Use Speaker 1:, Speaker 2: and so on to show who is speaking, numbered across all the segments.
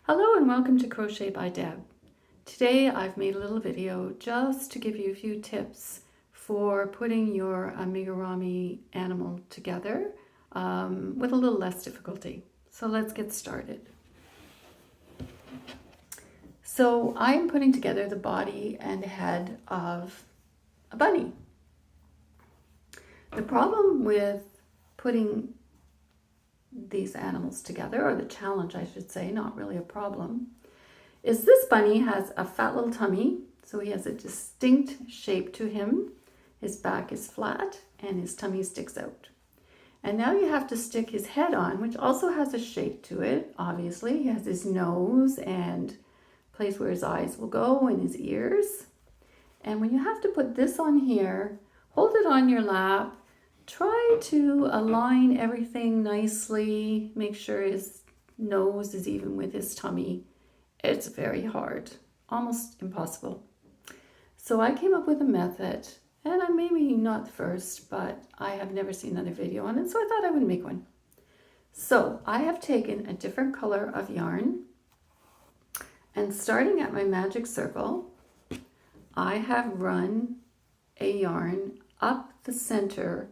Speaker 1: Hello and welcome to Crochet.By.Deb. Today I've made a little video just to give you a few tips for putting your amigurumi animal together with a little less difficulty. So let's get started. So I'm putting together the body and head of a bunny. The problem with putting these animals together, or the challenge I should say, not really a problem, is this bunny has a fat little tummy, so he has a distinct shape to him. His back is flat and his tummy sticks out. And now you have to stick his head on, which also has a shape to it, obviously. He has his nose and place where his eyes will go and his ears. And when you have to put this on here, hold it on your lap. Try to align everything nicely. Make sure his nose is even with his tummy. It's very hard, almost impossible. So I came up with a method, and I'm maybe not the first, but I have never seen another video on it, so I thought I would make one. So I have taken a different color of yarn, and starting at my magic circle, I have run a yarn up the center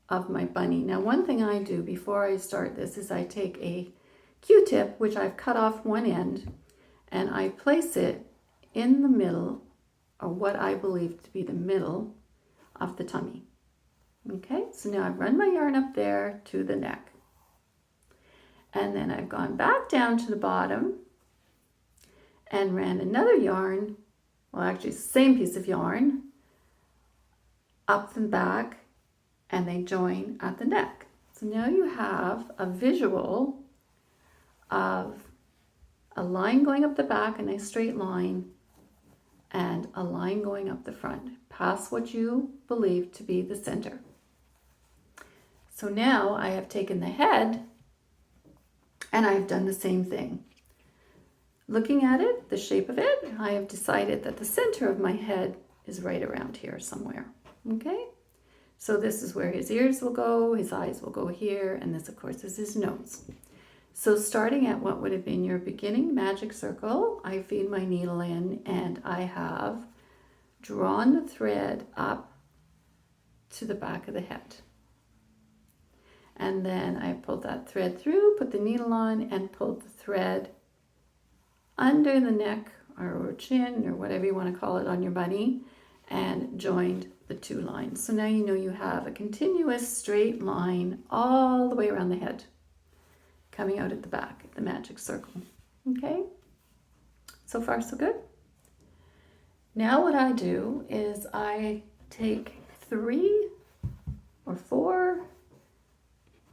Speaker 1: of my bunny. Now, one thing I do before I start this is I take a Q-tip, which I've cut off one end, and I place it in the middle, or what I believe to be the middle of the tummy. Okay, so now I've run my yarn up there to the neck. And then I've gone back down to the bottom and ran another yarn, well actually same piece of yarn, up the back, and they join at the neck. So now you have a visual of a line going up the back, a nice straight line, and a line going up the front, past what you believe to be the center. So now I have taken the head and I have done the same thing. Looking at it, the shape of it, I have decided that the center of my head is right around here somewhere. Okay? So this is where his ears will go, his eyes will go here, and this of course is his nose. So starting at what would have been your beginning magic circle, I feed my needle in and I have drawn the thread up to the back of the head. And then I pulled that thread through, put the needle on, and pulled the thread under the neck or chin or whatever you want to call it on your bunny, and joined the two lines. So now you know you have a continuous straight line all the way around the head, coming out at the back, the magic circle. Okay? So far, so good. Now what I do is I take 3 or 4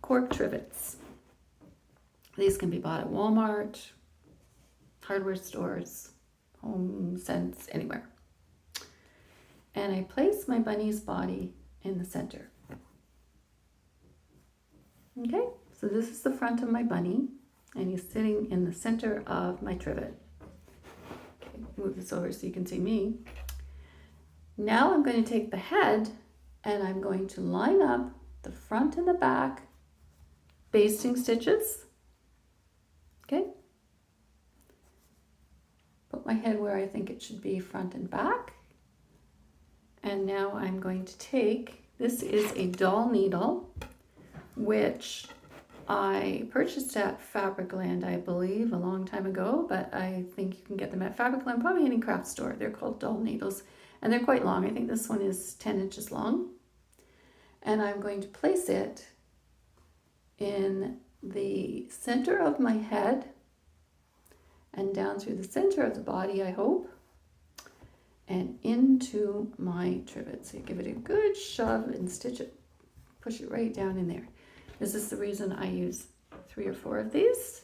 Speaker 1: cork trivets. These can be bought at Walmart, hardware stores, Home Sense, anywhere. And I place my bunny's body in the center. Okay, so this is the front of my bunny, and he's sitting in the center of my trivet. Okay, move this over so you can see me. Now I'm going to take the head and I'm going to line up the front and the back basting stitches. Okay. Put my head where I think it should be, front and back. And now I'm going to take, this is a doll needle, which I purchased at Fabricland, I believe, a long time ago, but I think you can get them at Fabricland, probably any craft store. They're called doll needles, and they're quite long. I think this one is 10 inches long. And I'm going to place it in the center of my head and down through the center of the body, I hope, and into my trivet. So you give it a good shove and stitch it, push it right down in there. This is the reason I use 3 or 4 of these.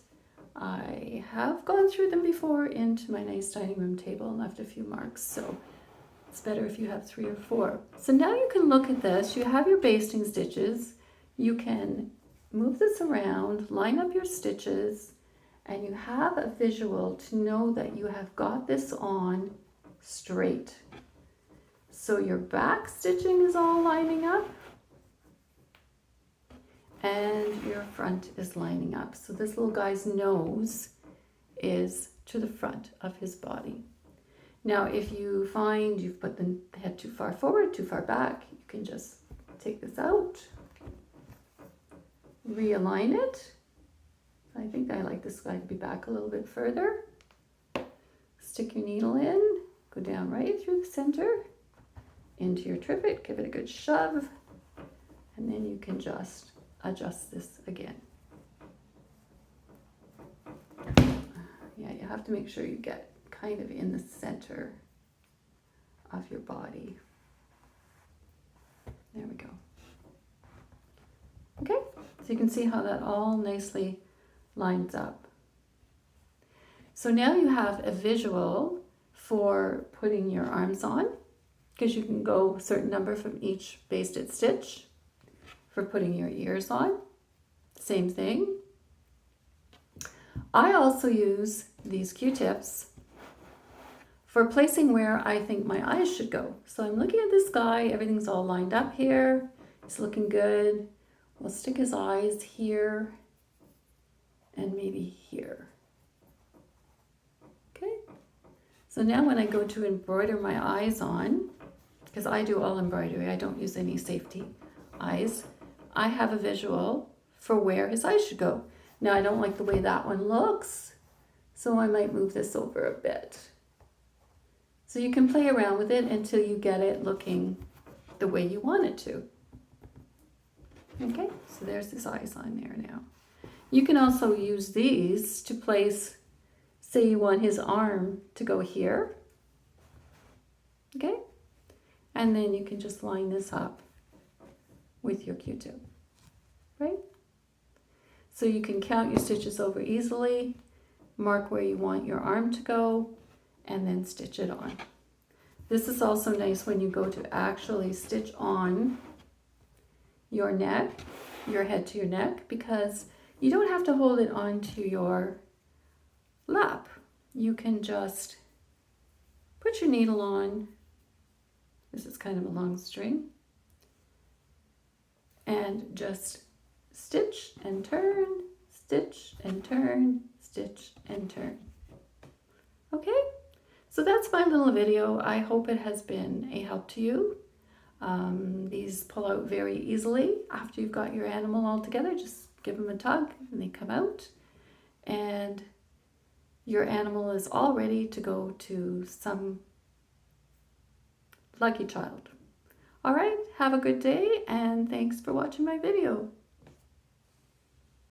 Speaker 1: I have gone through them before into my nice dining room table and left a few marks, so it's better if you have 3 or 4. So now you can look at this. You have your basting stitches. You can move this around, line up your stitches, and you have a visual to know that you have got this on straight. So your back stitching is all lining up and your front is lining up. So this little guy's nose is to the front of his body. Now, if you find you've put the head too far forward, too far back, you can just take this out, realign it. I think I like this guy to be back a little bit further. Stick your needle in, go down right through the center, into your trivet, give it a good shove, and then you can just adjust this again. Yeah, you have to make sure you get kind of in the center of your body. There we go. Okay, so you can see how that all nicely lines up. So now you have a visual for putting your arms on, because you can go a certain number from each basted stitch. For putting your ears on, same thing. I also use these Q-tips for placing where I think my eyes should go. So I'm looking at this guy, everything's all lined up here. He's looking good. We'll stick his eyes here and maybe here. Okay. So now when I go to embroider my eyes on, because I do all embroidery, I don't use any safety eyes, I have a visual for where his eyes should go. Now I don't like the way that one looks, so I might move this over a bit. So you can play around with it until you get it looking the way you want it to. Okay, so there's his eyes on there now. You can also use these to place, say you want his arm to go here. Okay, and then you can just line this up with your Q-tip, right? So you can count your stitches over easily, mark where you want your arm to go, and then stitch it on. This is also nice when you go to actually stitch on your neck, your head to your neck, because you don't have to hold it onto your lap. You can just put your needle on. This is kind of a long string. And just stitch and turn, stitch and turn, stitch and turn. Okay, so that's my little video. I hope it has been a help to you. These pull out very easily after you've got your animal all together. Just give them a tug and they come out. And your animal is all ready to go to some lucky child. All right, have a good day and thanks for watching my video.